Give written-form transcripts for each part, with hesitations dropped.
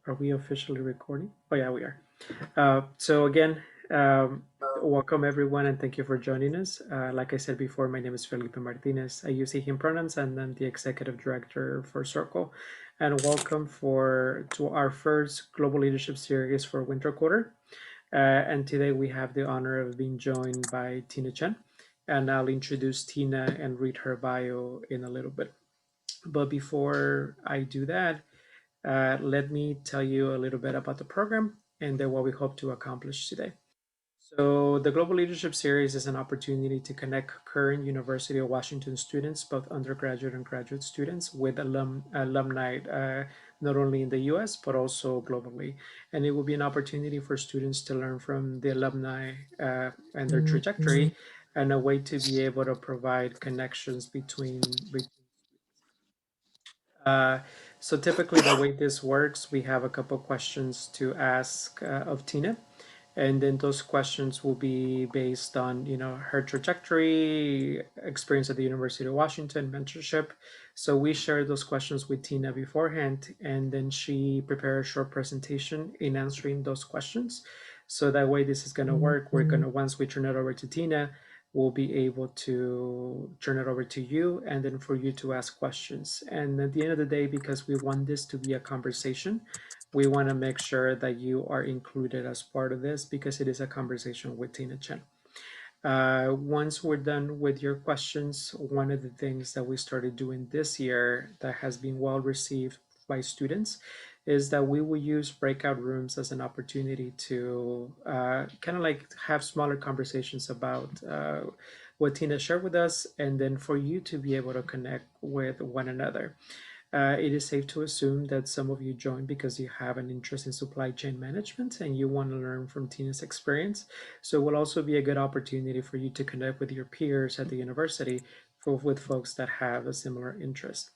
Are we officially recording? Oh yeah, we are. So again, welcome everyone and thank you for joining us. Like I said before, my name is Felipe Martinez. I use he, him pronouns and I'm the executive director for Circle. And welcome to our first Global Leadership Series for winter quarter. And today we have the honor of being joined by Tina Chen. And I'll introduce Tina and read her bio in a little bit. But before I do that, let me tell you a little bit about the program and then what we hope to accomplish today. So the Global Leadership Series is an opportunity to connect current University of Washington students, both undergraduate and graduate students, with alumni, not only in the US, but also globally. And it will be an opportunity for students to learn from the alumni and their trajectory and a way to be able to provide connections between uh, so typically the way this works, we have a couple questions to ask of Tina, and then those questions will be based on her trajectory, experience at the University of Washington, mentorship. So we share those questions with Tina beforehand, and then she prepares a short presentation in answering those questions. So that way this is going to work. We're going to, once we turn it over to Tina, we'll be able to turn it over to you and then for you to ask questions. And at the end of the day, because we want this to be a conversation, we want to make sure that you are included as part of this because it is a conversation with Tina Chen. Once we're done with your questions, one of the things that we started doing this year that has been well received by students is that we will use breakout rooms as an opportunity to kind of like have smaller conversations about what Tina shared with us, and then for you to be able to connect with one another. It is safe to assume that some of you joined because you have an interest in supply chain management and you want to learn from Tina's experience. So it will also be a good opportunity for you to connect with your peers at the university with folks that have a similar interest.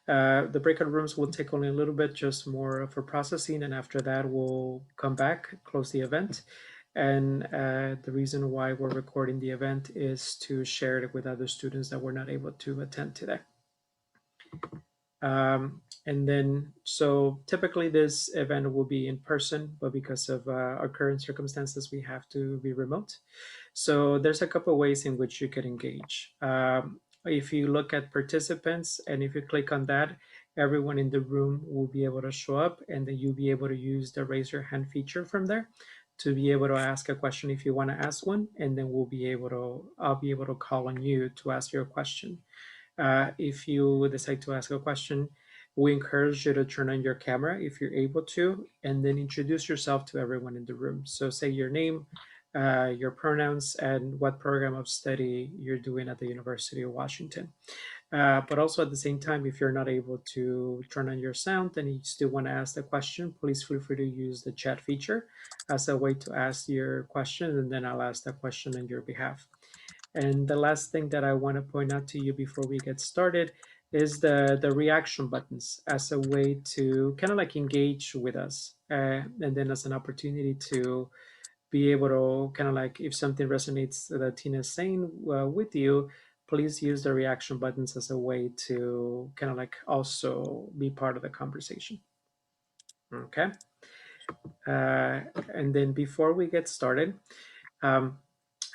The breakout rooms will take only a little bit, just more for processing, and after that we'll come back, close the event. And the reason why we're recording the event is to share it with other students that were not able to attend today. And then, so typically this event will be in person, but because of our current circumstances, we have to be remote. So there's a couple ways in which you can engage. If you look at participants and if you click on that, everyone in the room will be able to show up, and then you'll be able to use the raise your hand feature from there to be able to ask a question if you want to ask one, and then I'll be able to call on you to ask your question. If you decide to ask a question, we encourage you to turn on your camera if you're able to, and then introduce yourself to everyone in the room. So say your name, your pronouns, and what program of study you're doing at the University of Washington. But also at the same time, if you're not able to turn on your sound and you still want to ask the question, please feel free to use the chat feature as a way to ask your question, and then I'll ask that question on your behalf. And the last thing that I want to point out to you before we get started is the reaction buttons as a way to kind of like engage with us, and then as an opportunity to be able to kind of like, if something resonates that Tina is saying with you, please use the reaction buttons as a way to kind of like also be part of the conversation. Okay. And then before we get started, um,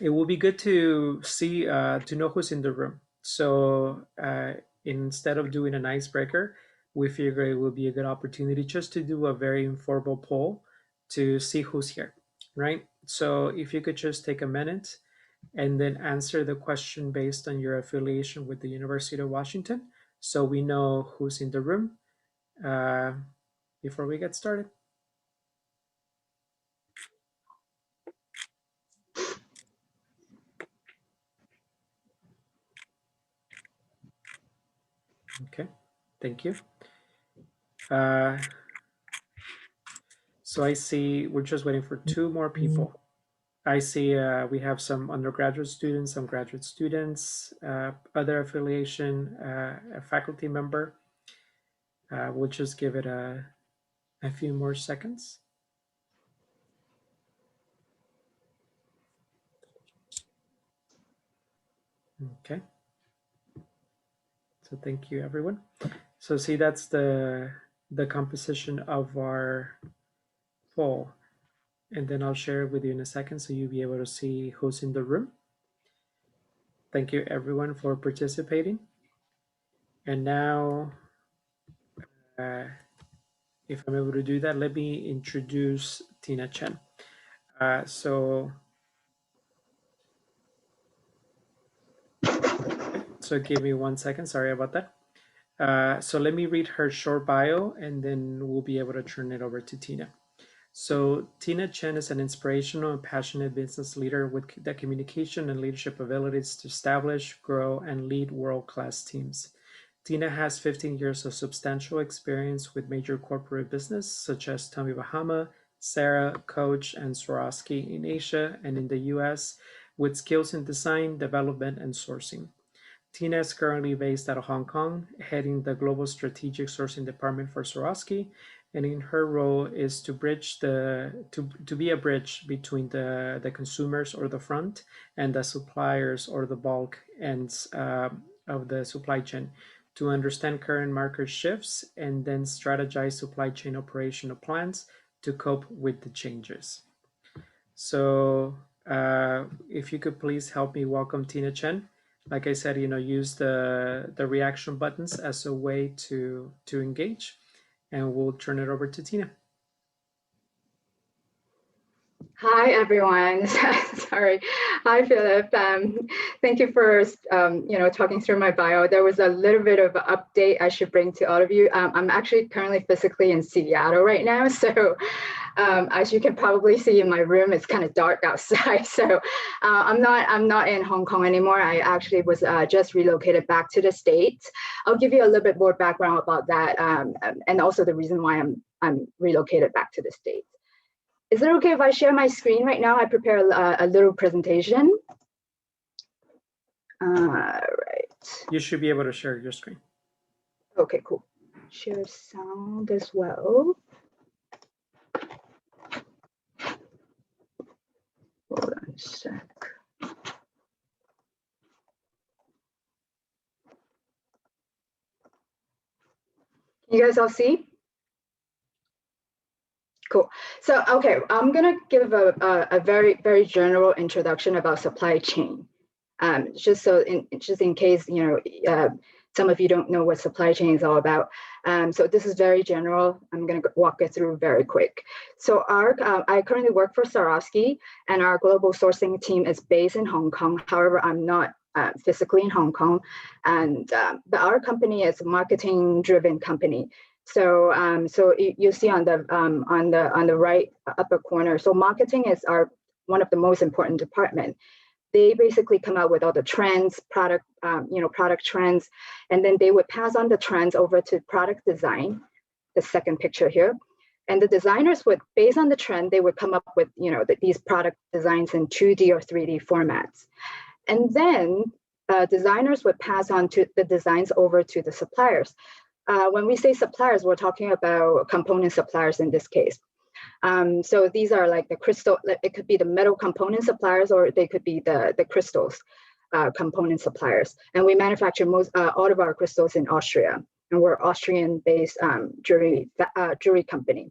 it will be good to see to know who's in the room. So instead of doing an icebreaker, we figure it will be a good opportunity just to do a very informal poll to see who's here, right? So if you could just take a minute and then answer the question based on your affiliation with the University of Washington, so we know who's in the room uh, before we get started. Okay, thank you. So I see we're just waiting for two more people. I see we have some undergraduate students, some graduate students, other affiliation, a faculty member. We'll just give it a few more seconds. Okay. So thank you, everyone. So see, that's the the composition of our poll, and then I'll share it with you in a second so you'll be able to see who's in the room. Thank you everyone for participating. And now, uh, if I'm able to do that, let me introduce Tina Chen. So give me 1 second, sorry about that. So let me read her short bio and then we'll be able to turn it over to Tina. So Tina Chen is an inspirational and passionate business leader with the communication and leadership abilities to establish, grow, and lead world-class teams. Tina has 15 years of substantial experience with major corporate business such as Tommy Bahama, Sarah, Coach, and Swarovski in Asia and in the US, with skills in design, development, and sourcing. Tina is currently based out of Hong Kong, heading the Global Strategic Sourcing Department for Swarovski, and in her role is to be a bridge between the consumers or the front and the suppliers or the bulk ends of the supply chain to understand current market shifts and then strategize supply chain operational plans to cope with the changes. So if you could please help me welcome Tina Chen. Like I said, use the reaction buttons as a way to engage, and we'll turn it over to Tina. Hi, everyone. Sorry. Hi, Philip. Thank you for talking through my bio. There was a little bit of an update I should bring to all of you. I'm actually currently physically in Seattle right now, so as you can probably see in my room, it's kind of dark outside. So I'm not in Hong Kong anymore. I actually was just relocated back to the States. I'll give you a little bit more background about that, and also the reason why I'm relocated back to the States. Is it okay if I share my screen right now? I prepare a little presentation. All right. You should be able to share your screen. Okay, cool. Share sound as well. Hold on a sec. You guys all see? Cool. So, okay, I'm gonna give a very, very general introduction about supply chain. Just in case, some of you don't know what supply chain is all about. So this is very general. I'm gonna walk it through very quick. So I currently work for Swarovski, and our global sourcing team is based in Hong Kong. However, I'm not physically in Hong Kong, but our company is a marketing-driven company. So, you see on the right upper corner. So marketing is one of the most important department. They basically come out with all the trends, product trends, and then they would pass on the trends over to product design, the second picture here. And the designers would, based on the trend, they would come up with, these product designs in 2D or 3D formats. And then designers would pass on to the designs over to the suppliers. When we say suppliers, we're talking about component suppliers in this case. So these are like the crystal, it could be the metal component suppliers, or they could be the crystals component suppliers. And we manufacture all of our crystals in Austria, and we're Austrian-based jewelry company.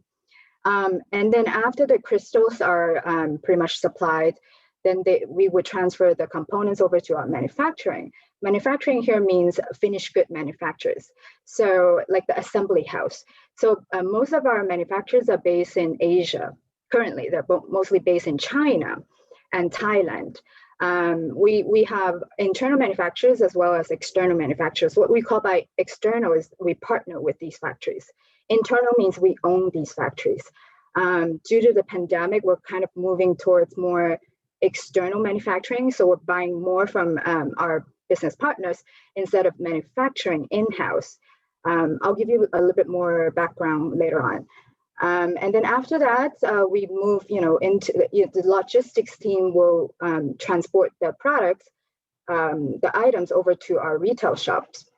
And then after the crystals are pretty much supplied, then we would transfer the components over to our manufacturing. Manufacturing here means finished good manufacturers. So like the assembly house. So most of our manufacturers are based in Asia. Currently, they're mostly based in China and Thailand. We have internal manufacturers as well as external manufacturers. What we call by external is we partner with these factories. Internal means we own these factories. Due to the pandemic, we're kind of moving towards more external manufacturing. So we're buying more from our business partners instead of manufacturing in-house. I'll give you a little bit more background later on. And then after that, we move, into the logistics team will transport the products, the items over to our retail shops,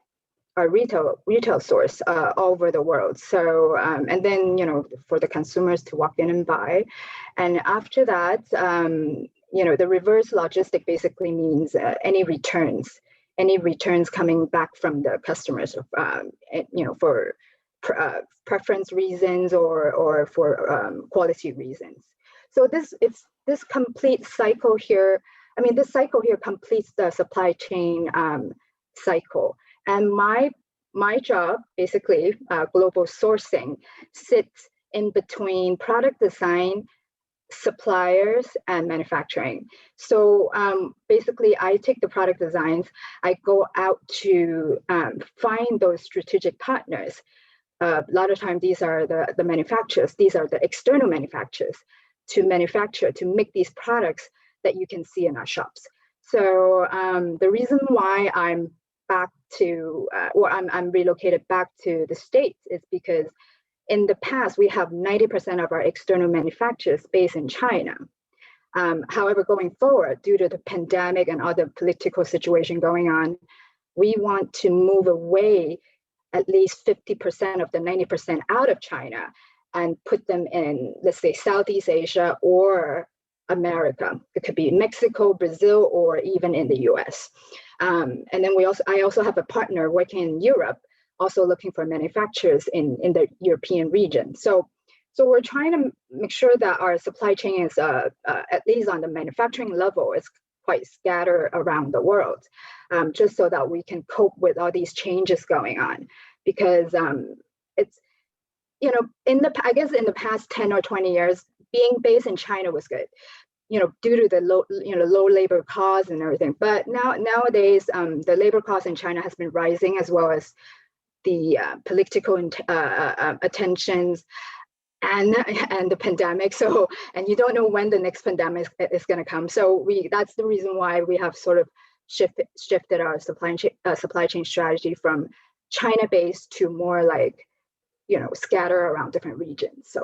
our retail stores all over the world. So, and then, for the consumers to walk in and buy. And after that, the reverse logistic basically means any returns coming back from the customers, for preference reasons or for quality reasons. So this complete cycle here. I mean, this cycle here completes the supply chain cycle. And my job, basically, global sourcing, sits in between product design, suppliers, and manufacturing. So basically, I take the product designs, I go out to find those strategic partners. A lot of times, these are the manufacturers, these are the external manufacturers to manufacture, to make these products that you can see in our shops. So the reason why I'm back to, I'm relocated back to the States is because in the past, we have 90% of our external manufacturers based in China. However, going forward, due to the pandemic and other political situation going on, we want to move away at least 50% of the 90% out of China and put them in, let's say, Southeast Asia or America. It could be Mexico, Brazil, or even in the US. And then I also have a partner working in Europe, also looking for manufacturers in the European region. So we're trying to make sure that our supply chain is, at least on the manufacturing level, is quite scattered around the world, just so that we can cope with all these changes going on. Because it's, I guess in the past 10 or 20 years, being based in China was good, due to the low labor costs and everything. But nowadays, the labor cost in China has been rising, as well as the political attentions and the pandemic. So, and you don't know when the next pandemic is going to come. So that's the reason why we have sort of shifted our supply chain strategy from China-based to more like, scatter around different regions.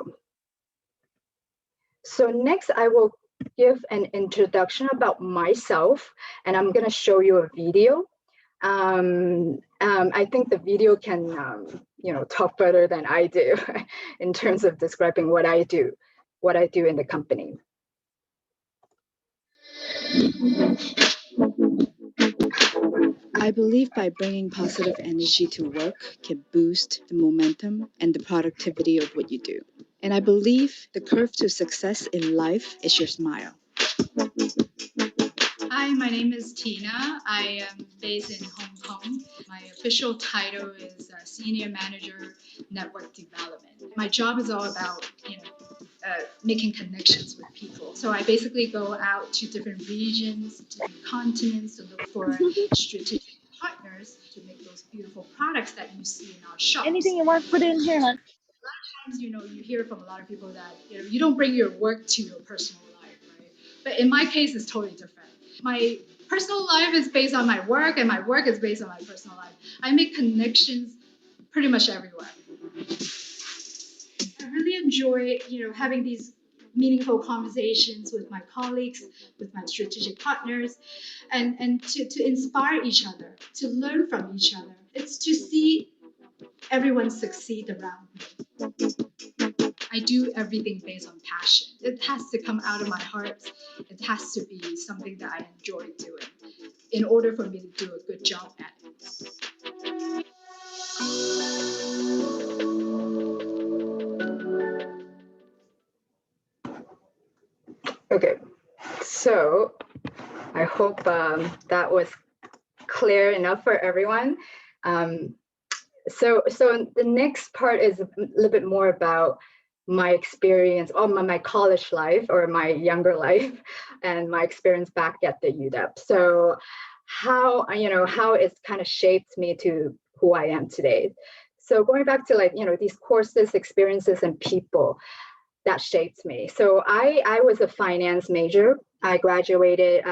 So next I will give an introduction about myself, and I'm going to show you a video. I think the video can, talk better than I do in terms of describing what I do in the company. I believe by bringing positive energy to work can boost the momentum and the productivity of what you do. And I believe the curve to success in life is your smile. Hi, my name is Tina. I am based in Hong Kong. My official title is Senior Manager Network Development. My job is all about, making connections with people. So I basically go out to different regions, different continents to look for strategic partners to make those beautiful products that you see in our shops. Anything you want to put in here? A lot of times, you hear from a lot of people that, you don't bring your work to your personal life, right? But in my case, it's totally different. My personal life is based on my work, and my work is based on my personal life. I make connections pretty much everywhere. I really enjoy, having these meaningful conversations with my colleagues, with my strategic partners, and to inspire each other, to learn from each other. It's to see everyone succeed around me. I do everything based on passion. It has to come out of my heart. It has to be something that I enjoy doing in order for me to do a good job at it. Okay, so I hope that was clear enough for everyone. So the next part is a little bit more about my experience, or my college life, or my younger life, and my experience back at the UW. So how it's kind of shaped me to who I am today. So going back to these courses, experiences, and people that shaped me. So I was a finance major. I graduated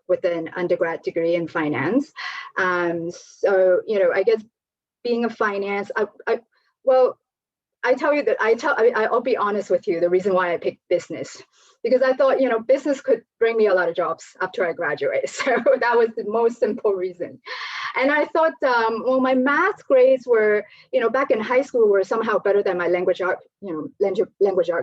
with an undergrad degree in finance. So I guess being a finance, I'll be honest with you. The reason why I picked business, because I thought, business could bring me a lot of jobs after I graduate. So that was the most simple reason. And I thought, my math grades were, back in high school, were somehow better than my language art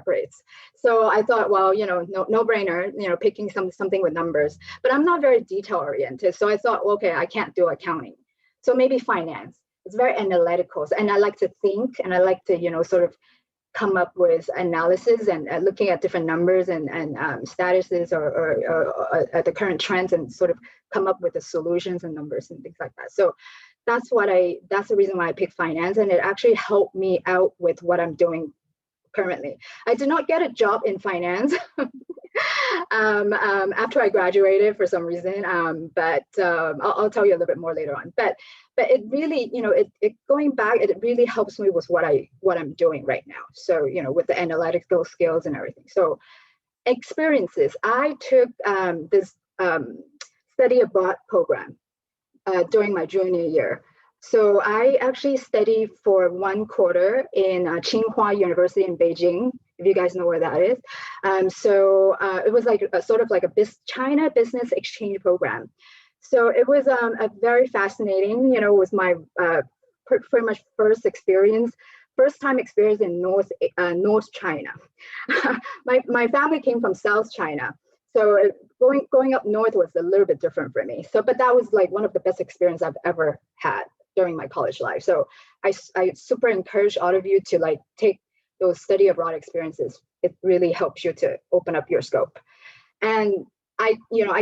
grades. So I thought, well, no brainer, picking something with numbers. But I'm not very detail oriented. So I thought, okay, I can't do accounting. So maybe finance. it's very analytical, and I like to think, and I like to, you know, sort of come up with analysis and looking at different numbers and statuses or the current trends, and sort of come up with the solutions and numbers and things like that. So that's the reason why I picked finance, and it actually helped me out with what I'm doing currently. I did not get a job in finance after I graduated for some reason, but I'll tell you a little bit more later on. But it really, you know, it going back, it really helps me with what I'm doing right now. So, you know, with the analytical skills and everything. So experiences, I took this study abroad program during my junior year. So I actually studied for 1 quarter in Tsinghua University in Beijing, if you guys know where that is. So it was like a sort of like a China business exchange program. So it was a very fascinating, you know, it was my pretty much first time experience in North China. my family came from South China. So going up north was a little bit different for me. So, but that was like one of the best experiences I've ever had during my college life. So I super encourage all of you to like take those study abroad experiences. It really helps you to open up your scope. And I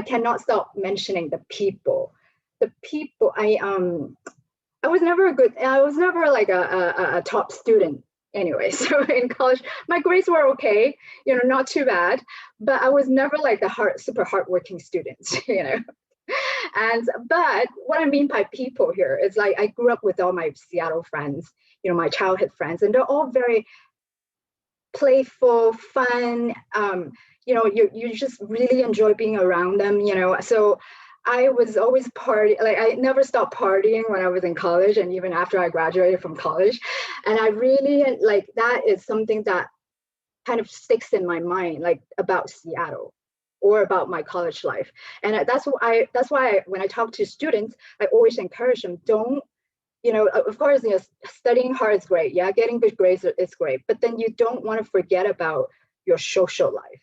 cannot stop mentioning the people. The people, I was never like a top student anyway. So in college, my grades were okay, you know, not too bad, but I was never like the super hardworking students, you know. But what I mean by people here is like I grew up with all my Seattle friends, you know, my childhood friends, and they're all very playful, fun. You know, you just really enjoy being around them, you know. So I was always like I never stopped partying when I was in college, and even after I graduated from college. And I really like that is something that kind of sticks in my mind, like about Seattle or about my college life. And that's why when I talk to students, I always encourage them, don't, you know, of course, you know, studying hard is great. Yeah, getting good grades is great. But then you don't want to forget about your social life,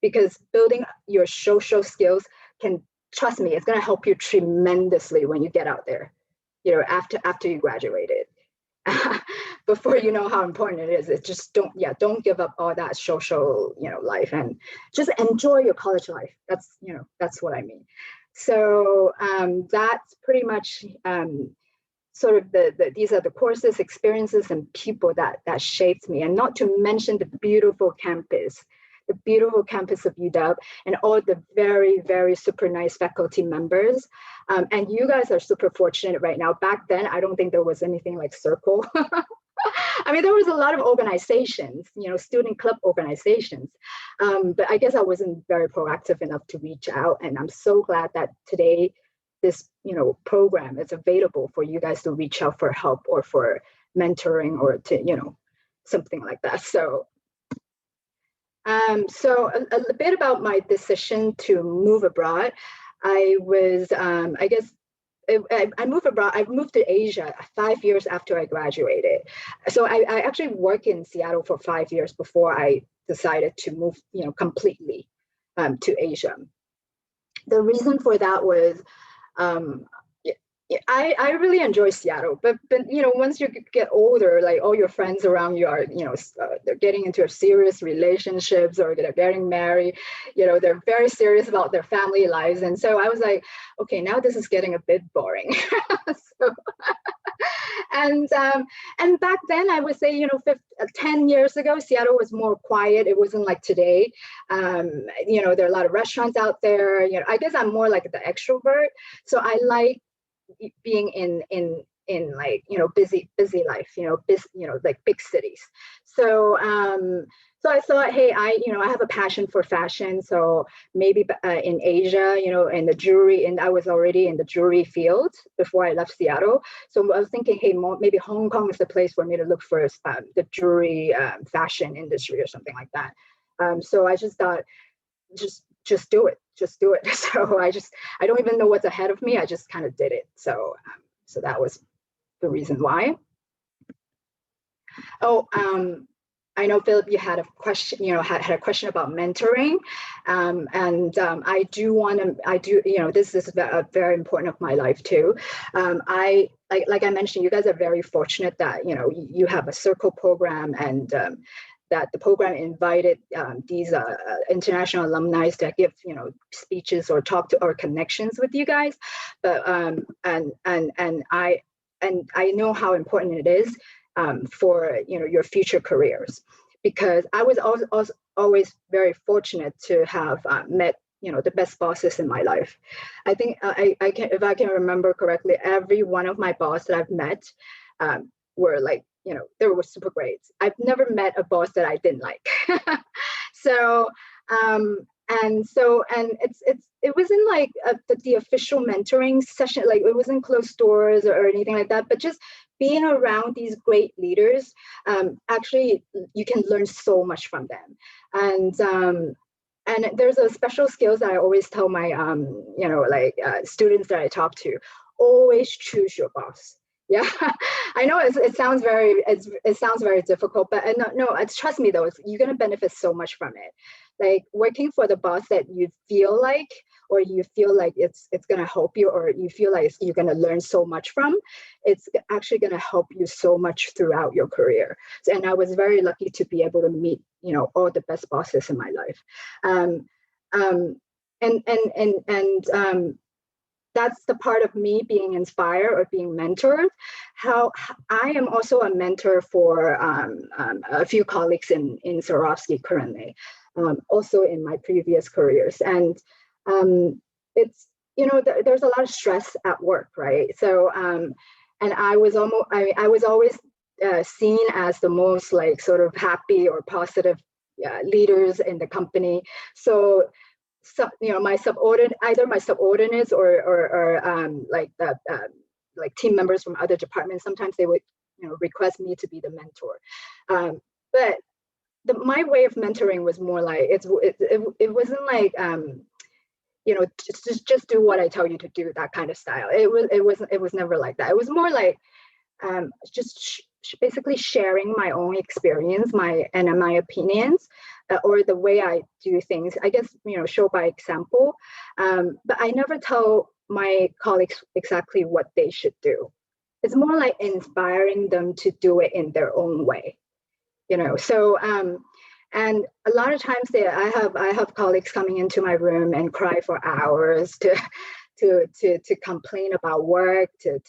because building your social skills can, trust me, it's going to help you tremendously when you get out there, you know, after you graduated. Before you know how important it is, it's just don't give up all that social, you know, life, and just enjoy your college life. That's, you know, that's what I mean. So that's pretty much sort of these are the courses, experiences, and people that shaped me, and not to mention the beautiful campus of UW, and all the very, very super nice faculty members. And you guys are super fortunate right now. Back then, I don't think there was anything like Circle. I mean, there was a lot of organizations, you know, student club organizations, but I guess I wasn't very proactive enough to reach out. And I'm so glad that today, this, you know, program is available for you guys to reach out for help or for mentoring or to, you know, something like that. So a bit about my decision to move abroad. I was, I guess, I moved abroad. I moved to Asia 5 years after I graduated. So I actually worked in Seattle for 5 years before I decided to move, you know, completely to Asia. The reason for that was, I really enjoy Seattle, but you know, once you get older, like all your friends around you are, you know, they're getting into serious relationships or they're getting married, you know, they're very serious about their family lives, and so I was like, okay, now this is getting a bit boring. So, and back then I would say, you know, 10 years ago, Seattle was more quiet. It wasn't like today. You know, there are a lot of restaurants out there. You know, I guess I'm more like the extrovert, so I like being in like, you know, busy life, you know, like big cities. So so I thought, hey, you know, I have a passion for fashion, so maybe in Asia, you know, in the jewelry, and I was already in the jewelry field before I left Seattle. So I was thinking, hey, maybe Hong Kong is the place for me to look for the jewelry fashion industry or something like that. So I just thought, just do it. So I don't even know what's ahead of me. I just kind of did it. So that was the reason why. Oh, I know Philip, you had a question, had a question about mentoring. I do, this is very important of my life too. Like I mentioned, you guys are very fortunate that, you have a circle program, and that the program invited these international alumni that give, speeches or talk to or connections with you guys. But I know how important it is for your future careers, because I was always very fortunate to have met the best bosses in my life. I think if I can remember correctly, every one of my bosses that I've met were like, they were super great. I've never met a boss that I didn't like. So it wasn't like the official mentoring session, like it wasn't closed doors or anything like that, but just being around these great leaders, actually you can learn so much from them. And there's a special skills that I always tell my students that I talk to: always choose your boss. Yeah, I know it sounds very difficult, but no, trust me though, you're gonna benefit so much from it. Like working for the boss that you feel like, or you feel like it's gonna help you, or you feel like you're gonna learn so much from, it's actually gonna help you so much throughout your career. And I was very lucky to be able to meet all the best bosses in my life. That's the part of me being inspired or being mentored. How I am also a mentor for a few colleagues in Swarovski currently, also in my previous careers. And it's, there's a lot of stress at work, right? So, and I was always seen as the most like sort of happy or positive leaders in the company. So my either my subordinates or like team members from other departments, sometimes they would request me to be the mentor. But my way of mentoring was more like it wasn't like just do what I tell you to do, that kind of style. It was never like that. It was more like just basically sharing my own experience, my opinions, or the way I do things. I guess show by example. But I never tell my colleagues exactly what they should do. It's more like inspiring them to do it in their own way. So and a lot of times I have colleagues coming into my room and cry for hours to complain about work, to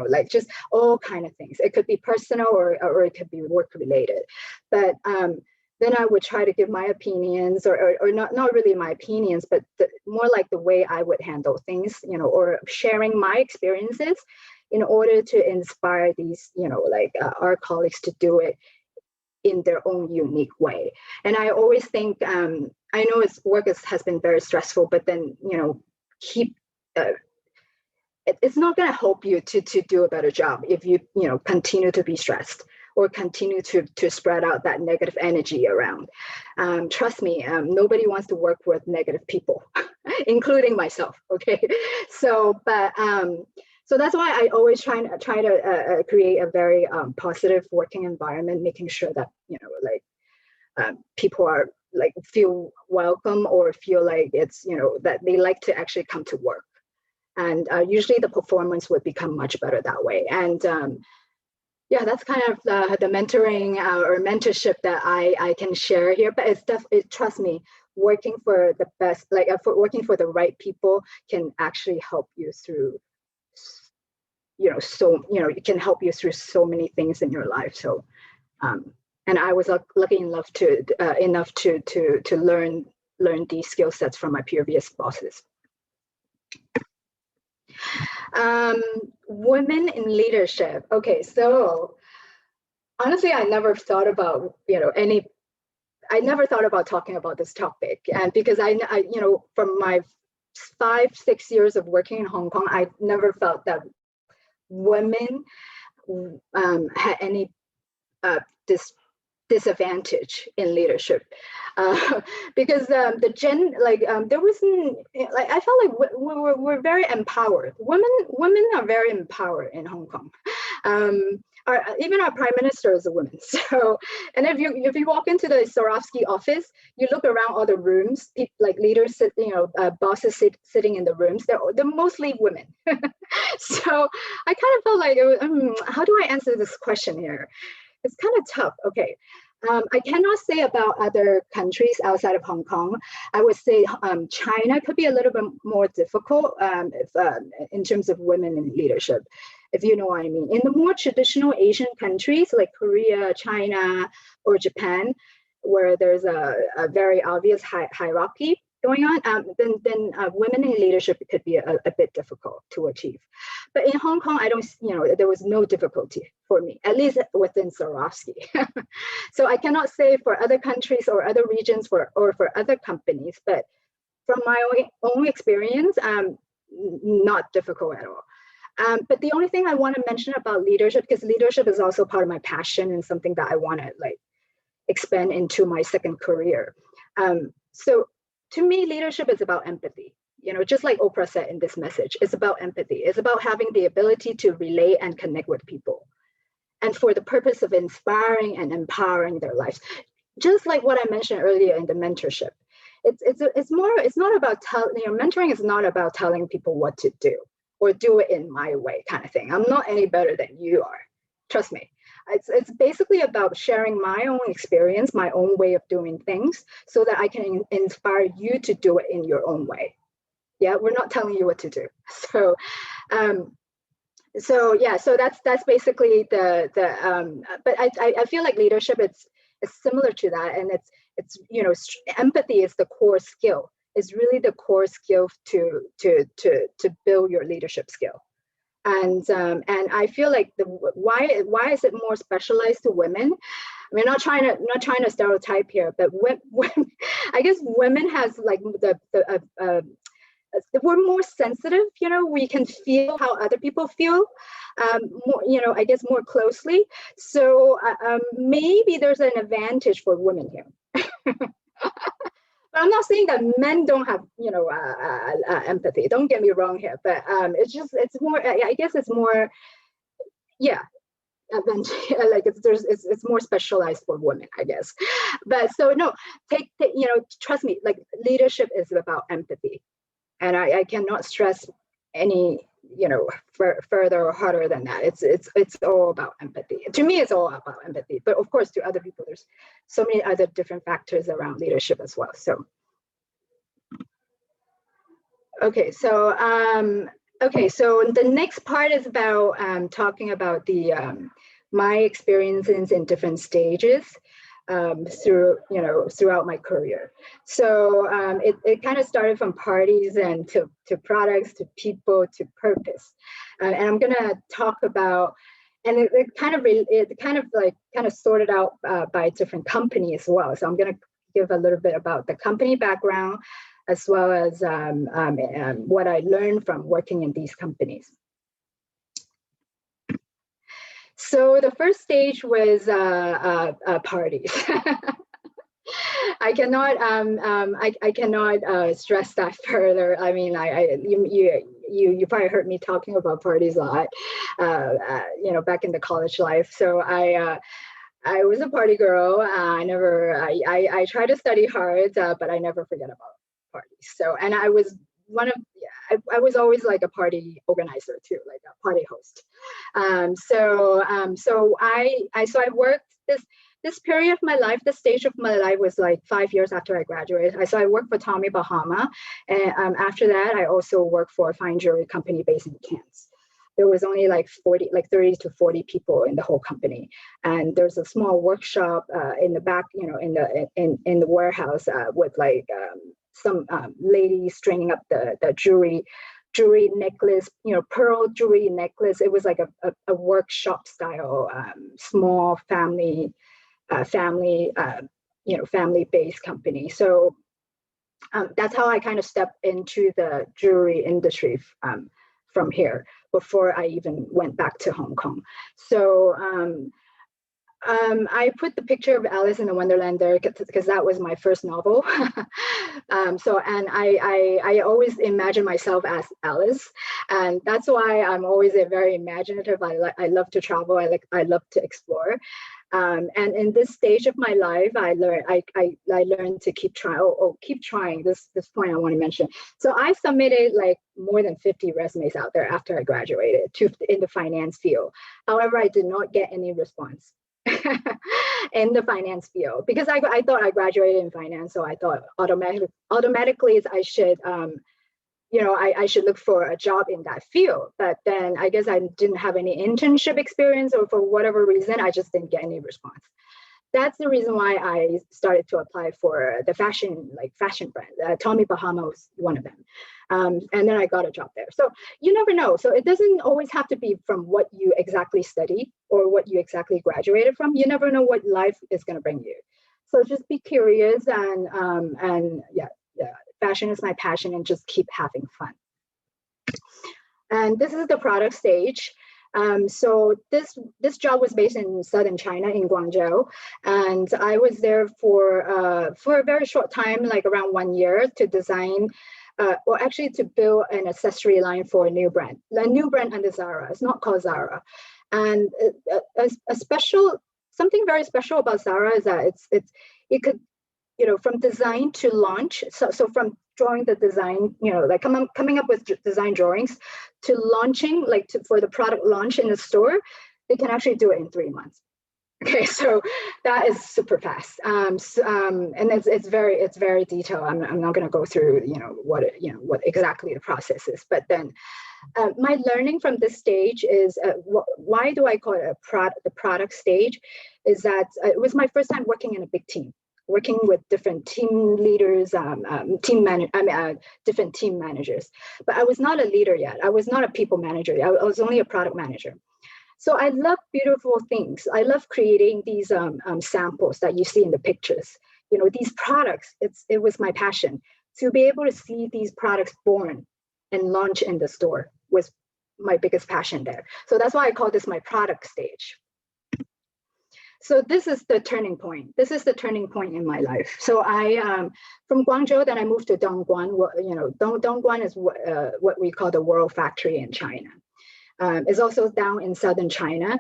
like just all kind of things. It could be personal or it could be work related. But then I would try to give my opinions, or not really my opinions, but more like the way I would handle things, or sharing my experiences in order to inspire these, our colleagues to do it in their own unique way. And I always think, I know work has been very stressful, but then, keep, it's not going to help you to do a better job if you continue to be stressed or continue to spread out that negative energy around. Trust me, nobody wants to work with negative people, including myself. Okay, so so that's why I always try to create a very positive working environment, making sure that people are like feel welcome or feel like it's that they like to actually come to work. And usually the performance would become much better that way. And yeah, that's kind of the mentoring or mentorship that I can share here. But trust me, working for the best, for working for the right people can actually help you through, it can help you through so many things in your life. So, and I was lucky enough to learn these skill sets from my previous bosses. Women in leadership. Okay, so honestly, I never thought about I never thought about talking about this topic, and because I from my 5-6 years of working in Hong Kong, I never felt that women had any disadvantage in leadership, because there wasn't I felt like we're very empowered. Women are very empowered in Hong Kong. even our prime minister is a woman. So, and if you walk into the Swarovski office, you look around all the rooms, like leaders, bosses sitting in the rooms. They're mostly women. So I kind of felt like, how do I answer this question here? It's kind of tough. Okay. I cannot say about other countries outside of Hong Kong. I would say China could be a little bit more difficult in terms of women in leadership, if you know what I mean. In the more traditional Asian countries like Korea, China, or Japan, where there's a very obvious hierarchy going on, then women in leadership could be a bit difficult to achieve. But in Hong Kong, I don't, there was no difficulty for me, at least within Swarovski. So I cannot say for other countries or other regions or for other companies, but from my own experience, not difficult at all. But the only thing I want to mention about leadership, because leadership is also part of my passion and something that I want to like expand into my second career. So to me, leadership is about empathy. Just like Oprah said in this message, it's about empathy. It's about having the ability to relate and connect with people, and for the purpose of inspiring and empowering their lives. Just like what I mentioned earlier in the mentorship, it's not about mentoring is not about telling people what to do or do it in my way kind of thing. I'm not any better than you are. Trust me. It's basically about sharing my own experience, my own way of doing things, so that I can inspire you to do it in your own way. Yeah, we're not telling you what to do. So, so that's basically but I feel like leadership it's similar to that, and it's empathy is the core skill. It's really the core skill to build your leadership skill. And I feel like why is it more specialized to women? I mean, not trying to stereotype here, but when I guess women has like we're more sensitive. We can feel how other people feel, more, I guess more closely. So maybe there's an advantage for women here. But I'm not saying that men don't have, empathy. Don't get me wrong here, but it's more. I guess it's more, yeah. Like it's more specialized for women, I guess. But so no, trust me. Like leadership is about empathy, and I cannot stress any further or harder than that. It's all about empathy. To me, it's all about empathy. But of course, to other people, there's so many other different factors around leadership as well. So, okay, so the next part is about talking about the my experiences in different stages throughout my career. So it kind of started from parties and to products, to people, to purpose. And I'm gonna talk about, and it kind of sorted out by different company as well. So I'm gonna give a little bit about the company background, as well as what I learned from working in these companies. So the first stage was parties. I cannot stress that further. I mean, you probably heard me talking about parties a lot, back in the college life. So I was a party girl. I try to study hard, but I never forget about parties. So, and I was I was always like a party organizer too, like a party host. So I worked this period of my life, this stage of my life was like 5 years after I graduated. So I worked for Tommy Bahama, and after that, I also worked for a fine jewelry company based in Cairns. There was only like 30 to 40 people in the whole company, and there's a small workshop in the back, in the warehouse with like some ladies stringing up the jewelry necklace, pearl jewelry necklace. It was like a workshop style, small family based company. So that's how I kind of stepped into the jewelry industry from here, before I even went back to Hong Kong. So I put the picture of Alice in the Wonderland there because that was my first novel. So, and I always imagine myself as Alice, and that's why I'm always a very imaginative. I love to travel. I love to explore. And in this stage of my life, I learned to keep trying. Keep trying. This point I want to mention. So I submitted like more than 50 resumes out there after I graduated in the finance field. However, I did not get any response in the finance field because I thought I graduated in finance, so I thought automatically I should I should look for a job in that field. But then I guess I didn't have any internship experience, or for whatever reason, I just didn't get any response. That's the reason why I started to apply for the fashion brand. Tommy Bahama was one of them. And then I got a job there. So you never know. So it doesn't always have to be from what you exactly study or what you exactly graduated from. You never know what life is going to bring you. So just be curious and yeah, fashion is my passion, and just keep having fun. And this is the product stage. So this job was based in southern China, in Guangzhou, and I was there for a very short time, like around 1 year, to design, or actually to build an accessory line for a new brand under Zara. It's not called Zara, and something very special about Zara is that it could, from design to launch. So from drawing the design, like coming up with design drawings to launching, for the product launch in the store, they can actually do it in 3 months. Okay, so that is super fast. And it's very detailed. I'm not going to go through what exactly the process is, but then my learning from this stage is why do I call it the product stage? Is that it was my first time working in a big team, working with different team leaders, different team managers. But I was not a leader yet. I was not a people manager. I was only a product manager. So I love beautiful things. I love creating these samples that you see in the pictures. These products, it was my passion. To be able to see these products born and launch in the store was my biggest passion there. So that's why I call this my product stage. So this is the turning point. This is the turning point in my life. So I, from Guangzhou, then I moved to Dongguan. Dongguan is what we call the World Factory in China. It's also down in southern China,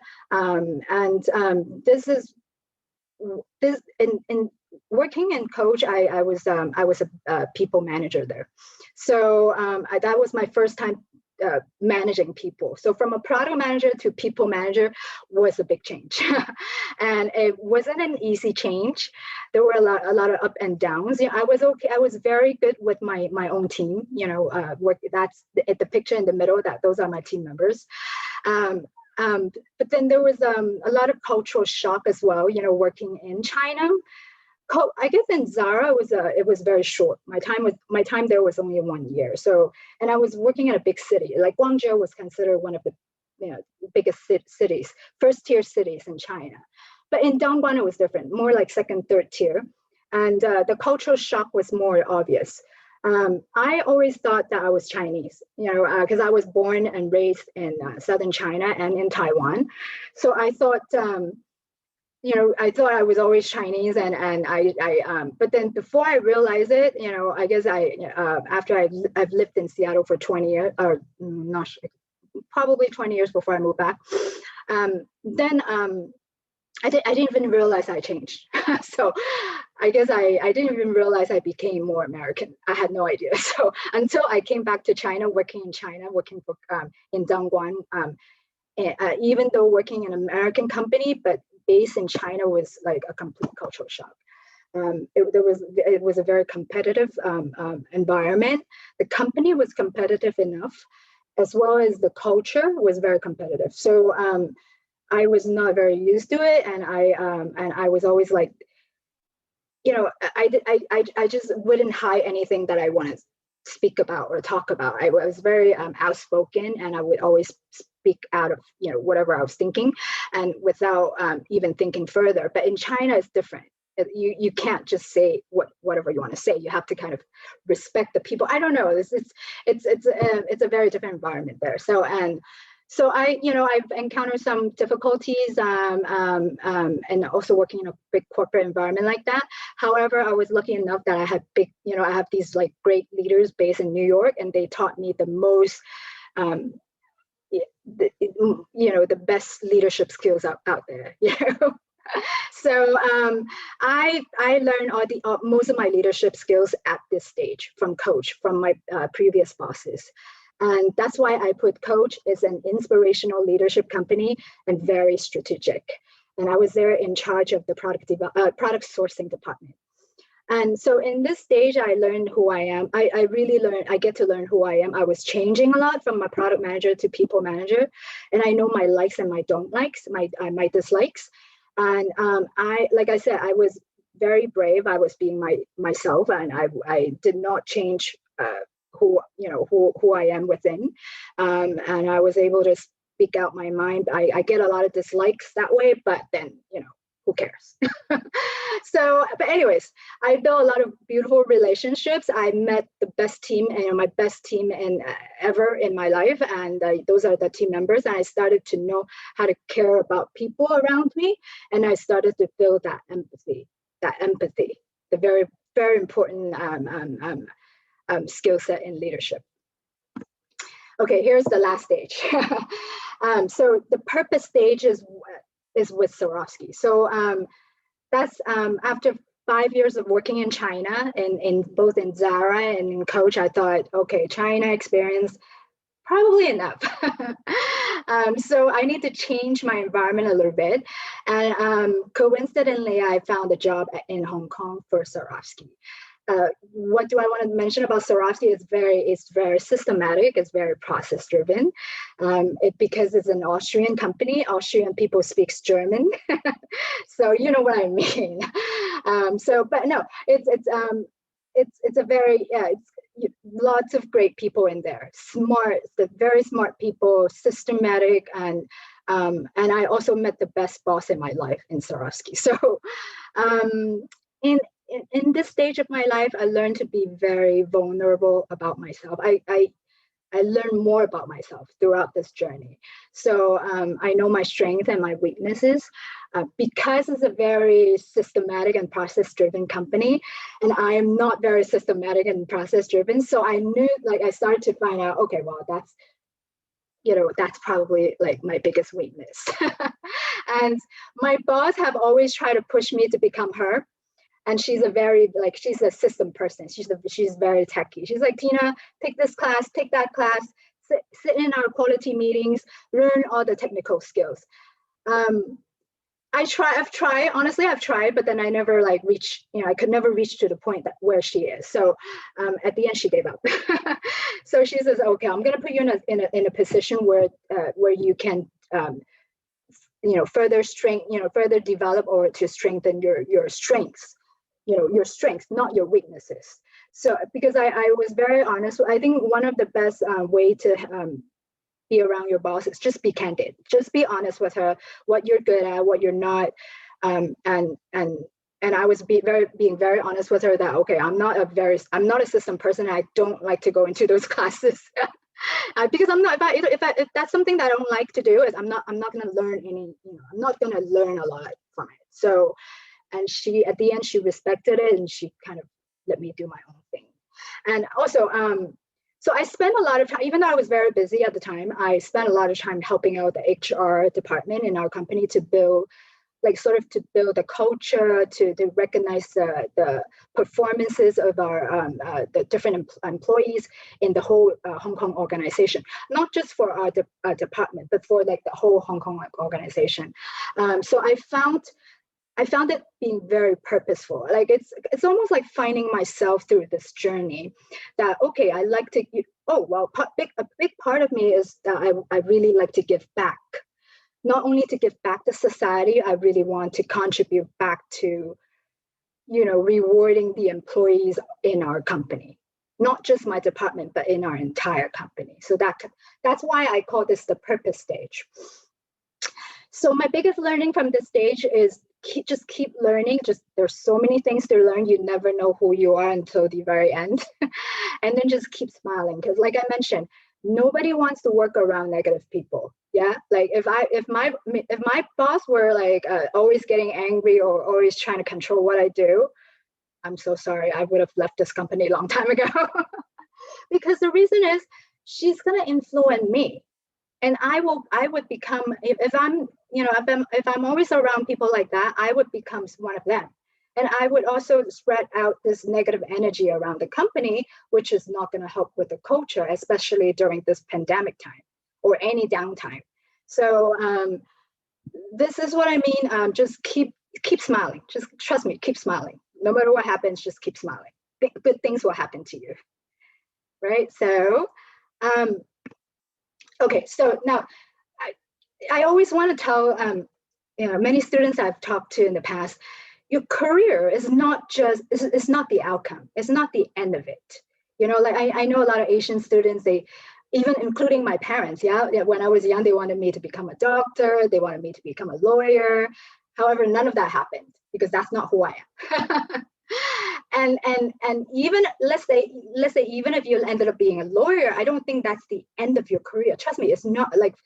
this in working in Coach. I was a people manager there, so that was my first time managing people. So from a product manager to people manager was a big change, and it wasn't an easy change. There were a lot of up and downs. I was okay. I was very good with my own team. That's the picture in the middle. Those are my team members. But then there was a lot of cultural shock as well. Working in China. I guess in Zara it was very short. My time there was only 1 year. So, and I was working in a big city. Like Guangzhou was considered one of the biggest cities, first tier cities in China. But in Dongguan it was different, more like second, third tier, and the cultural shock was more obvious. I always thought that I was Chinese, because I was born and raised in southern China and in Taiwan. So I thought. I thought I was always Chinese, and but then before I realized it, I guess after I've lived in Seattle for 20 years, or not sure, probably 20 years before I moved back. Then I didn't even realize I changed. So I guess I didn't even realize I became more American. I had no idea. So until I came back to China, working in China, working for in Dongguan, even though working in an American company, but based in China was like a complete cultural shock. It was a very competitive environment. The company was competitive enough, as well as the culture was very competitive. So I was not very used to it, and I was always like, I just wouldn't hide anything that I want to speak about or talk about. I was very outspoken, and I would always speak out of whatever I was thinking, and without even thinking further. But in China, it's different. You can't just say whatever you want to say. You have to kind of respect the people. I don't know. It's a very different environment there. So, and So I've encountered some difficulties, and also working in a big corporate environment like that. However, I was lucky enough that I I have these like great leaders based in New York, and they taught me the most, um, the best leadership skills out there. So I learned all the most of my leadership skills at this stage from Coach, from my previous bosses. And that's why I put Coach as an inspirational leadership company and very strategic. And I was there in charge of the product sourcing department. And so in this stage, I learned who I am. I really learned, I get to learn who I am. I was changing a lot from my product manager to people manager. And I know my likes and my don't likes, my dislikes. And like I said, I was very brave. I was being myself, and I did not change who I am within. And I was able to speak out my mind. I get a lot of dislikes that way, but then, who cares? So, but anyways, I built a lot of beautiful relationships. I met the best team and my best team ever in my life. And those are the team members. And I started to know how to care about people around me. And I started to build that empathy, the very, very important skill set in leadership. Okay, here's the last stage. So the purpose stage is with Swarovski. So that's after 5 years of working in China, in both in Zara and in Coach, I thought, okay, China experience, probably enough. So I need to change my environment a little bit. And coincidentally, I found a job in Hong Kong for Swarovski. What do I want to mention about Swarovski? It's very systematic. It's very process driven. Because it's an Austrian company. Austrian people speaks German, so you know what I mean. But no, it's a very lots of great people in there. Smart, very smart people, systematic, and I also met the best boss in my life in Swarovski. So in this stage of my life, I learned to be very vulnerable about myself. I learned more about myself throughout this journey. So I know my strengths and my weaknesses. Because it's a very systematic and process-driven company, and I am not very systematic and process-driven. So I knew, like, I started to find out, okay, well, that's probably like my biggest weakness. And my boss have always tried to push me to become her. And she's a system person. She's very techy. She's like, Tina, take this class, take that class, sit in our quality meetings, learn all the technical skills. I've tried, but then I never I could never reach to the point where she is. So at the end, she gave up. So she says, okay, I'm going to put you in a position where you can, further develop or to strengthen your strengths. Your strengths, not your weaknesses. So because I was very honest, I think one of the best way to be around your boss is just be candid. Just be honest with her, what you're good at, what you're not. And I was being very honest with her that, okay, I'm not a system person. I don't like to go into those classes. Because I'm not, if that's something that I don't like to do, is I'm not going to learn I'm not going to learn a lot from it. So, and at the end, she respected it, and she kind of let me do my own thing. And also, so I spent a lot of time, even though I was very busy at the time, I spent a lot of time helping out the HR department in our company to build the culture, to recognize the performances of our the different employees in the whole Hong Kong organization, not just for our department, but for like the whole Hong Kong organization. So I found it being very purposeful. Like it's almost like finding myself through this journey. That okay, I like to. A big part of me is that I really like to give back. Not only to give back to society, I really want to contribute back to, rewarding the employees in our company, not just my department, but in our entire company. So that's why I call this the purpose stage. So my biggest learning from this stage is just keep learning. There's so many things to learn. You never know who you are until the very end. And then just keep smiling. Because like I mentioned, Nobody wants to work around negative people. Yeah, like if my boss were like always getting angry or always trying to control what I do, I'm so sorry, I would have left this company a long time ago. Because the reason is she's gonna influence me, and I would become, if I'm, if I'm always around people like that, I would become one of them. And I would also spread out this negative energy around the company, which is not going to help with the culture, especially during this pandemic time or any downtime. So this is what I mean. Just keep smiling. Just trust me, keep smiling. No matter what happens, just keep smiling. Good things will happen to you, right? So, okay. So now, I always want to tell many students I've talked to in the past, your career is not just, it's not the outcome. It's not the end of it. Like I know a lot of Asian students, they, even including my parents, when I was young, they wanted me to become a doctor. They wanted me to become a lawyer. However, none of that happened because that's not who I am. and even let's say even if you ended up being a lawyer, I don't think that's the end of your career. Trust me, it's not. Like,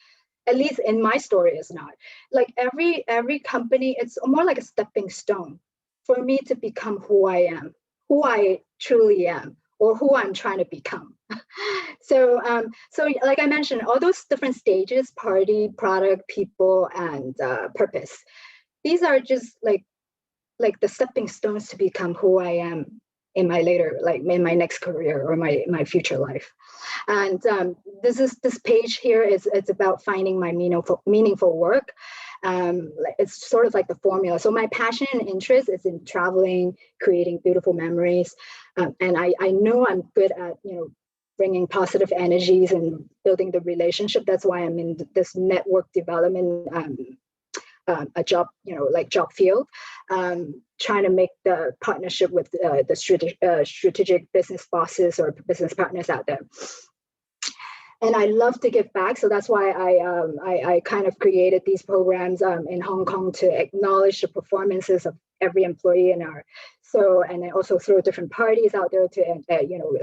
at least in my story, it's not. Like every company, it's more like a stepping stone for me to become who I am, who I truly am, or who I'm trying to become. So like I mentioned, all those different stages: party, product, people, and purpose. These are just like the stepping stones to become who I am in my later, like in my next career or my future life. And this page here it's about finding my meaningful work. It's sort of like the formula. So my passion and interest is in traveling, creating beautiful memories, and I know I'm good at bringing positive energies and building the relationship. That's why I'm in this network development a job, like job field, trying to make the partnership with the strategic business bosses or business partners out there. And I love to give back, so that's why I kind of created these programs in Hong Kong to acknowledge the performances of every employee in our. So, and I also throw different parties out there to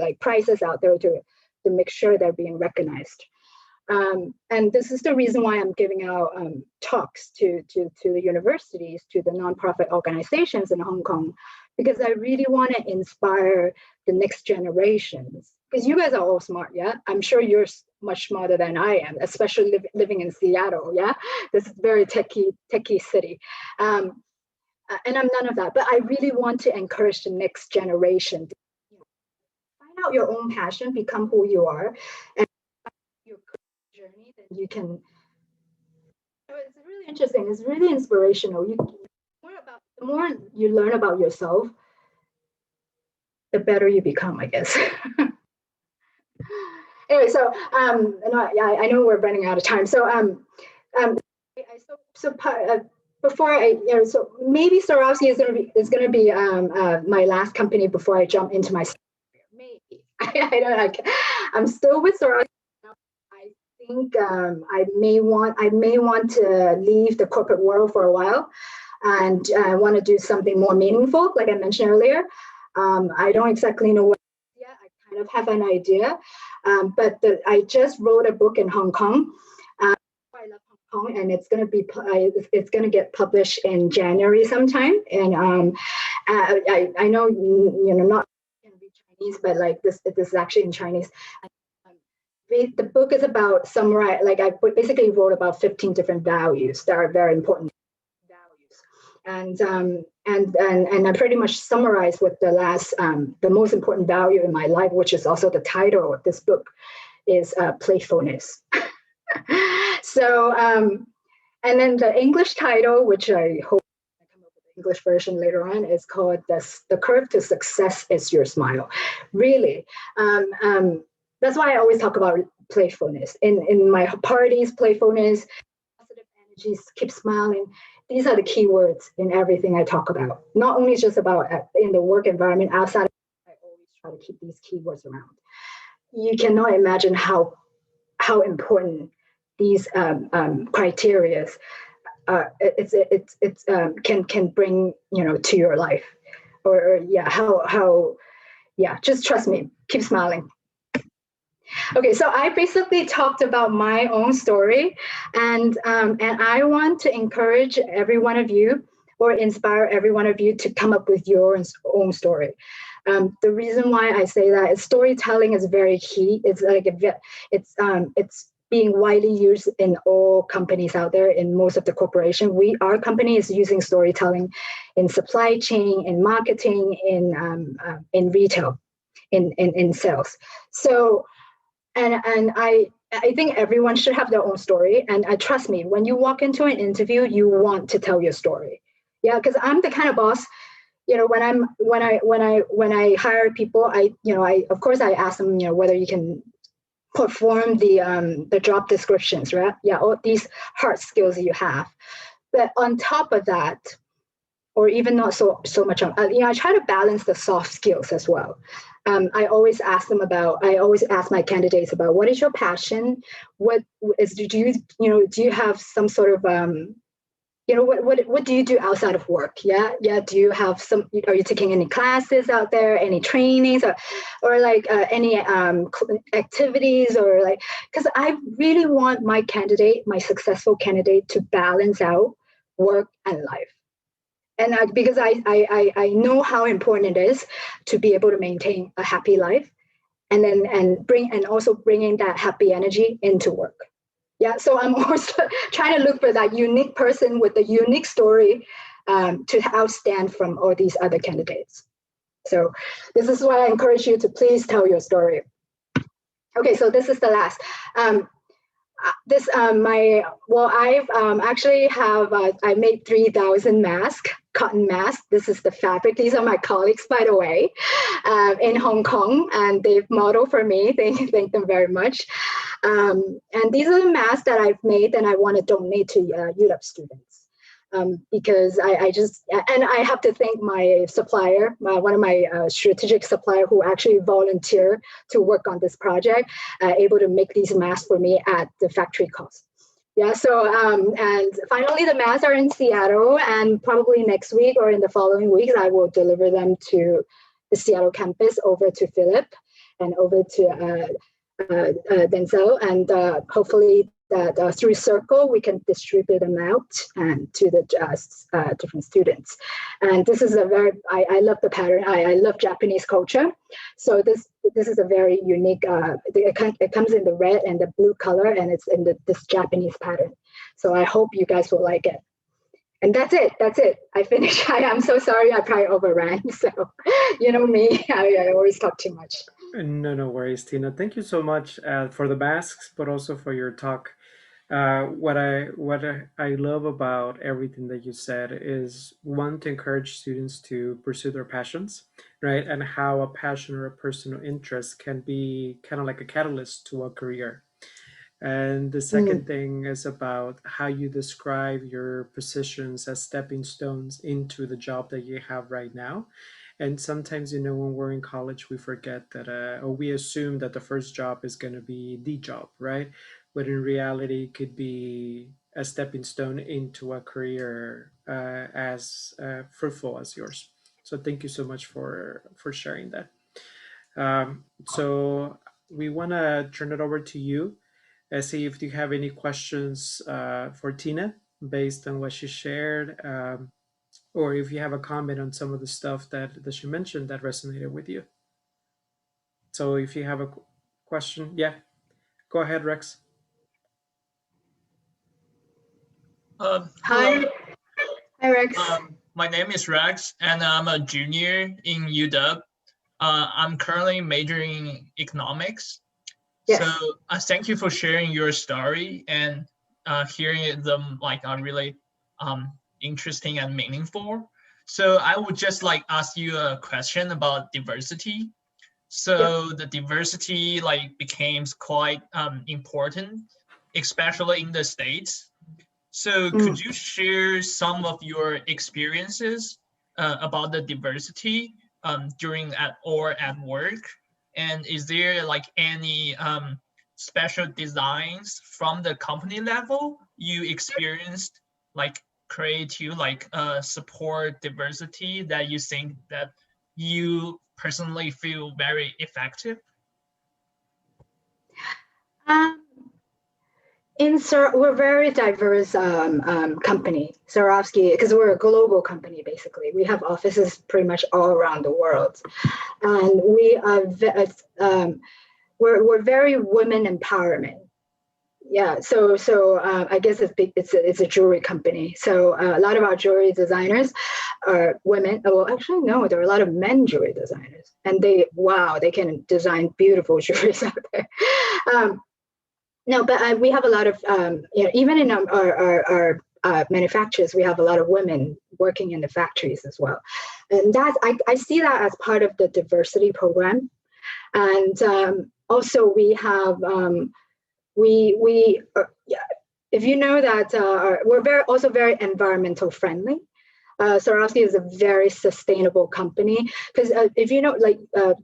like prizes out there to make sure they're being recognized. And this is the reason why I'm giving out talks to the universities, to the nonprofit organizations in Hong Kong, because I really want to inspire the next generations. Because you guys are all smart, yeah? I'm sure you're much smarter than I am, especially living in Seattle, yeah? This is very techie city. And I'm none of that, but I really want to encourage the next generation to find out your own passion, become who you are, and your journey, then you can. It's really interesting. It's really inspirational. The more you learn about yourself, the better you become, I guess. Anyway, so I know we're running out of time. So before so maybe Swarovski is gonna be my last company before I jump into my maybe. I don't know. I'm still with Swarovski. I think I may want to leave the corporate world for a while, and I want to do something more meaningful, like I mentioned earlier. I don't exactly know what yet. I kind of have an idea, but I just wrote a book in Hong Kong. I love Hong Kong, and it's going to get published in January sometime. And I know not Chinese, but like this is actually in Chinese. The book is about summarize. Like I basically wrote about 15 different values that are very important values, and I pretty much summarized with the most important value in my life, which is also the title of this book, is playfulness. So, and then the English title, which I hope I come up with the English version later on, is called "The Curve to Success Is Your Smile." Really. That's why I always talk about playfulness in my parties. Playfulness, positive energies, keep smiling. These are the key words in everything I talk about. Not only just about in the work environment, outside. I always try to keep these keywords around. You cannot imagine how important these criteria can bring to your life, or yeah, how yeah. Just trust me. Keep smiling. Okay, so I basically talked about my own story, and I want to encourage every one of you, or inspire every one of you to come up with your own story. The reason why I say that is storytelling is very key. It's like it's being widely used in all companies out there, in most of the corporation. Our company is using storytelling in supply chain, in marketing, in retail, in sales. So and I think everyone should have their own story. And trust me, when you walk into an interview, you want to tell your story. Yeah, because I'm the kind of boss, when I hire people, I of course I ask them, whether you can perform the job descriptions, right? Yeah, all these hard skills that you have. But on top of that, or even not so much on, I try to balance the soft skills as well. I always ask my candidates about, what is your passion? Do you have some sort of, what do you do outside of work? Yeah. Do you have are you taking any classes out there, any trainings, or like any activities, or like, because I really want my successful candidate to balance out work and life. And because I know how important it is to be able to maintain a happy life, and also bringing that happy energy into work. Yeah, so I'm always trying to look for that unique person with a unique story, to outstand from all these other candidates. So this is why I encourage you to please tell your story. Okay, so this is the last. I've actually have I made 3,000 masks, cotton masks. This is the fabric. These are my colleagues, by the way, in Hong Kong, and they've modeled for me. Thank them very much. And these are the masks that I've made, and I want to donate to UW students. Because I have to thank my supplier, one of my strategic supplier, who actually volunteered to work on this project, able to make these masks for me at the factory cost. Yeah, so and finally the masks are in Seattle, and probably next week or in the following weeks, I will deliver them to the Seattle campus, over to Philip and over to Denzel, and hopefully that through Circle we can distribute them out and to the different students. And this is I love the pattern. I love Japanese culture, so this is a very unique. It comes in the red and the blue color, and it's in this Japanese pattern. So I hope you guys will like it. And that's it. I finished. I'm so sorry. I probably overran. So, you know me. I always talk too much. No worries, Tina. Thank you so much for the masks, but also for your talk. What I love about everything that you said is, one, to encourage students to pursue their passions, right? And how a passion or a personal interest can be kind of like a catalyst to a career. And the Mm, second thing is about how you describe your positions as stepping stones into the job that you have right now. And sometimes, when we're in college, we forget that, or we assume that the first job is going to be the job, right? But in reality, it could be a stepping stone into a career as fruitful as yours. So thank you so much for sharing that. So we want to turn it over to you. See if you have any questions for Tina based on what she shared, or if you have a comment on some of the stuff that she mentioned that resonated with you. So if you have a question, yeah, go ahead, Rex. Hi, Hello, hi Rex. my name is Rex, and I'm a junior in UW. I'm currently majoring in economics. So Yes. thank you for sharing your story, and hearing them like are really interesting and meaningful. So I would just like ask you a question about diversity. Yep. So the diversity like becomes quite important, especially in the States. So Mm. could you share some of your experiences about the diversity during at work? And is there like any special designs from the company level you experienced, like creative, like support diversity that you think that you personally feel very effective? Um, we're a very diverse company, Swarovski, because we're a global company. Basically, we have offices pretty much all around the world, and we are we're very women empowerment. Yeah, so I guess it's a jewelry company. So a lot of our jewelry designers are women. Well, actually, no, there are a lot of men jewelry designers, and they can design beautiful jewelries out there. No, but we have a lot of even in our manufacturers, we have a lot of women working in the factories as well, and I see that as part of the diversity program, and also we have. Yeah, if you know that we're also very environmental friendly. Swarovski is a very sustainable company because if you know, like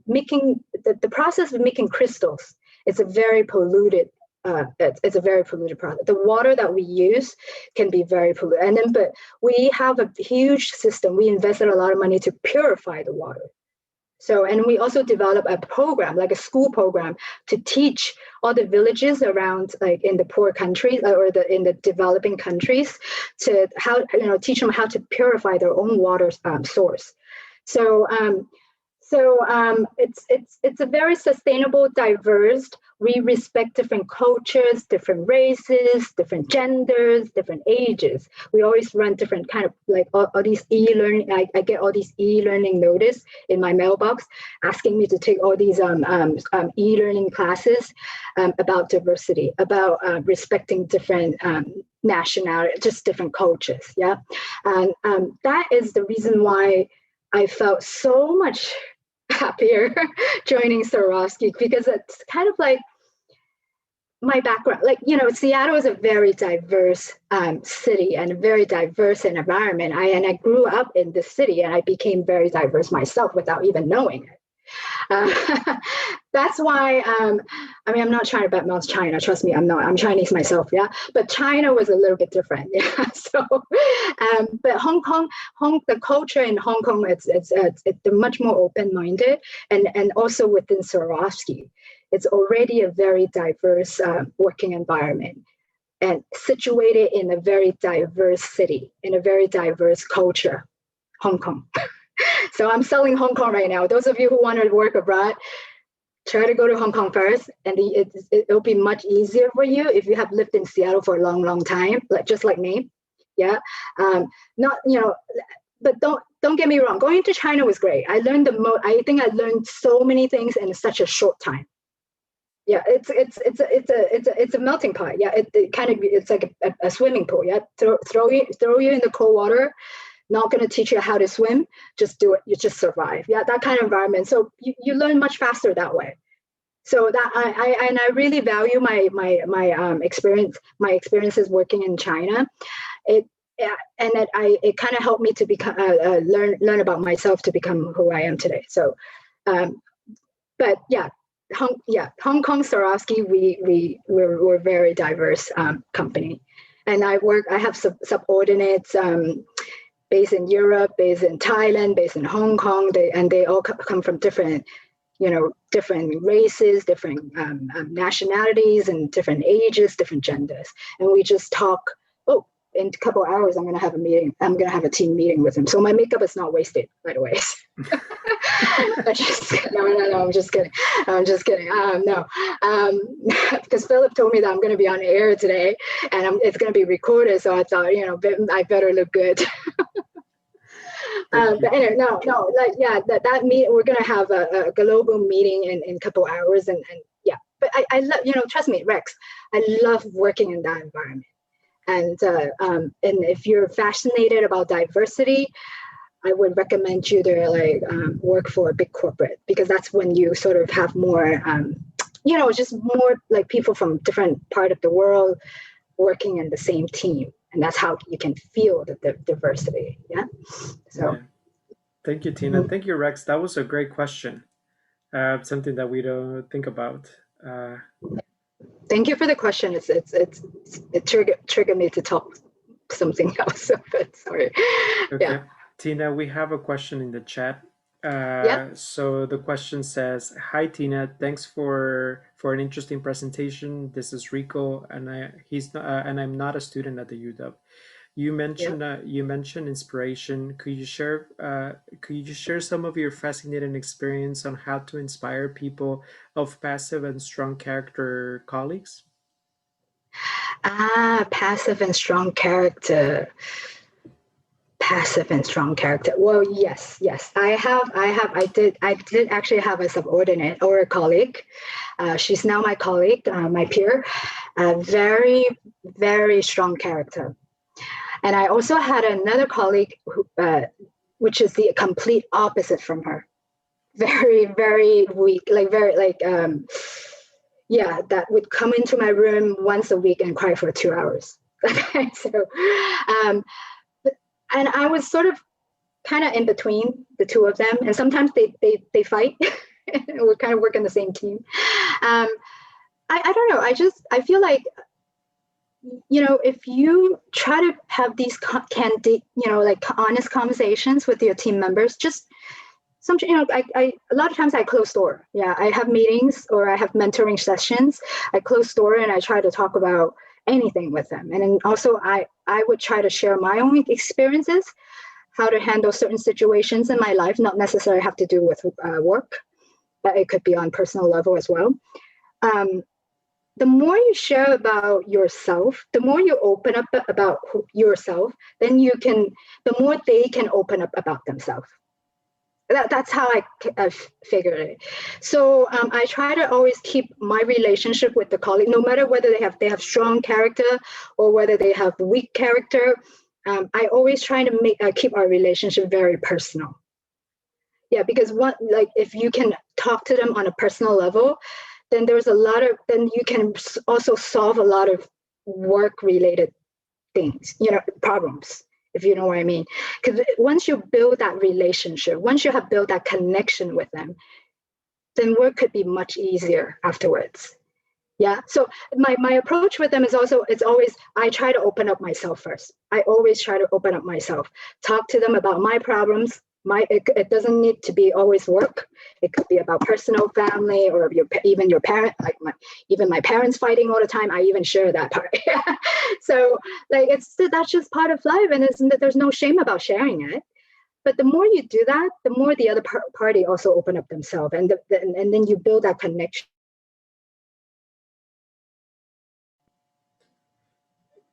making the process of making crystals, it's a very polluted. It's a very polluted process. The water that we use can be very polluted, and then but we have a huge system. We invested a lot of money to purify the water. So, and we also develop a program, like a school program, to teach all the villages around, like in the poor countries or in the developing countries, to teach them how to purify their own water source. So, it's a very sustainable, diverse. We respect different cultures, different races, different genders, different ages. We always run different kind of like all these e-learning. I get all these e-learning notice in my mailbox asking me to take all these e-learning classes about diversity, about respecting different nationality, just different cultures. Yeah, and that is the reason why I felt so much happier joining Swarovski, because it's kind of like my background. Like, Seattle is a very diverse city and a very diverse environment. I grew up in this city, and I became very diverse myself without even knowing it. That's why, I'm not trying to badmouth China. Trust me, I'm not. I'm Chinese myself, yeah. But China was a little bit different, yeah. So, but Hong Kong, the culture in Hong Kong, it's they're much more open-minded, and also within Swarovski, it's already a very diverse working environment, and situated in a very diverse city, in a very diverse culture, Hong Kong. So I'm selling Hong Kong right now. Those of you who want to work abroad, try to go to Hong Kong first, and it'll be much easier for you if you have lived in Seattle for a long, long time, just like me. Yeah, not but don't get me wrong. Going to China was great. I learned I think I learned so many things in such a short time. Yeah, it's a melting pot. Yeah, it's like a swimming pool. Yeah, throw you in the cold water. Not going to teach you how to swim, just do it. You just survive. Yeah, that kind of environment. So you learn much faster that way. So that I really value my experiences working in China. It kind of helped me to become learn about myself to become who I am today. So, but yeah. Hong Kong Swarovski, we're very diverse company, and I have subordinates based in Europe, based in Thailand, based in Hong Kong. They all come from different races, different nationalities, and different ages, different genders. And we just talk. Oh, in a couple of hours, I'm going to have a meeting. I'm going to have a team meeting with them. So my makeup is not wasted, by the way. No, I'm just kidding. No, because Philip told me that I'm going to be on air today, and it's going to be recorded. So I thought, I better look good. But anyway, no, like, yeah, that we're going to have a global meeting in a couple hours, and yeah. But I love, trust me, Rex, I love working in that environment. And if you're fascinated about diversity, I would recommend you to work for a big corporate, because that's when you sort of have more, just more like people from different part of the world working in the same team. And that's how you can feel the diversity. Yeah. So. Yeah. Thank you, Tina. Thank you, Rex. That was a great question. Something that we don't think about. Thank you for the question. It triggered me to talk something else. But sorry. Okay. Yeah. Tina, we have a question in the chat So the question says, "Hi Tina, thanks for an interesting presentation. This is Rico, and I'm not a student at the UW. You mentioned inspiration. Could you share some of your fascinating experience on how to inspire people of passive and strong character colleagues?" Passive and strong character. Passive and strong character. Well, yes. I did actually have a subordinate or a colleague. She's now my colleague, my peer. Very, very strong character. And I also had another colleague who, which is the complete opposite from her. Very, very weak, like very, like, yeah, that would come into my room once a week and cry for 2 hours. Okay, so, um, and I was sort of kind of in between the two of them, and sometimes they fight. We kind of work in the same team. I don't know. I feel like, if you try to have these candid, like honest conversations with your team members, just some, I a lot of times I close door. Yeah, I have meetings or I have mentoring sessions. I close door and I try to talk about anything with them, and then also I would try to share my own experiences, how to handle certain situations in my life, not necessarily have to do with work, but it could be on personal level as well. Um, the more you share about yourself, the more you open up about yourself, then the more they can open up about themselves. That's how I figured it. So I try to always keep my relationship with the colleague, no matter whether they have strong character or whether they have weak character. I always try to keep our relationship very personal. Yeah, because if you can talk to them on a personal level, then then you can also solve a lot of work related things, problems, if you know what I mean. Because once you build that relationship, once you have built that connection with them, then work could be much easier afterwards. Yeah. So my approach with them is also, it's always, I try to open up myself first. I always try to open up myself, talk to them about my problems. It doesn't need to be always work. It could be about personal, family, or even your parent, like even my parents fighting all the time. I even share that part. So like, that's just part of life. And there's no shame about sharing it. But the more you do that, the more the other party also open up themselves. And then you build that connection.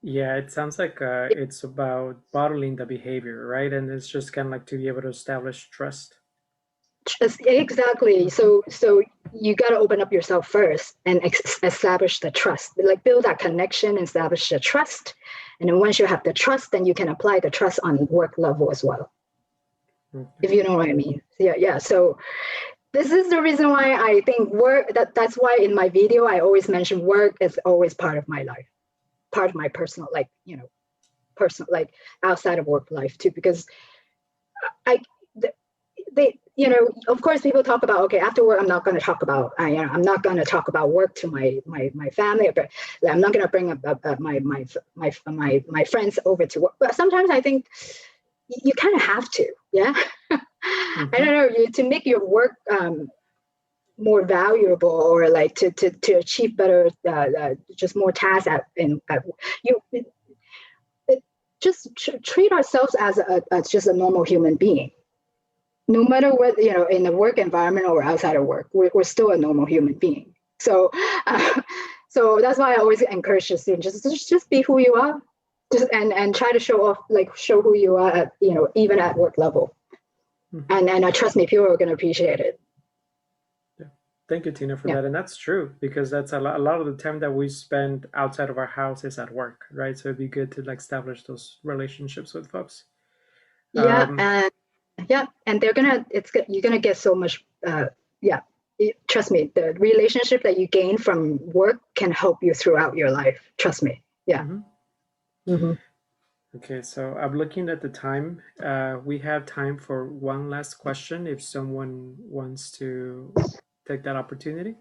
Yeah, it sounds like it's about bottling the behavior, right? And it's just kind of like to be able to establish trust. Exactly. So you got to open up yourself first and establish the trust, like build that connection, establish the trust. And then once you have the trust, then you can apply the trust on work level as well. Okay. If you know what I mean. Yeah. So this is the reason why I think that's why in my video, I always mention work is always part of my life, part of my personal, personal, like outside of work life too, because I, they, of course, people talk about, okay, after work, I'm not going to talk about, I'm not going to talk about work to my family, but I'm not going to bring up my friends over to work. But sometimes I think you kind of have to, yeah. I don't know, to make your work more valuable, or like to achieve better, just more tasks you just treat ourselves as just a normal human being. No matter what, in the work environment or outside of work, we're still a normal human being. So, so that's why I always encourage the students, just be who you are, and try to show who you are at, even at work level. And trust me, people are going to appreciate it. Yeah. Thank you, Tina, for that. And that's true, because that's a lot of the time that we spend outside of our house is at work, right? So it'd be good to establish those relationships with folks. And you're gonna get so much. Trust me, the relationship that you gain from work can help you throughout your life. Trust me. Yeah. Okay, so I'm looking at the time. We have time for one last question if someone wants to take that opportunity.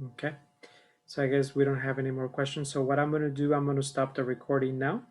Okay. So I guess we don't have any more questions. So what I'm going to do, I'm going to stop the recording now.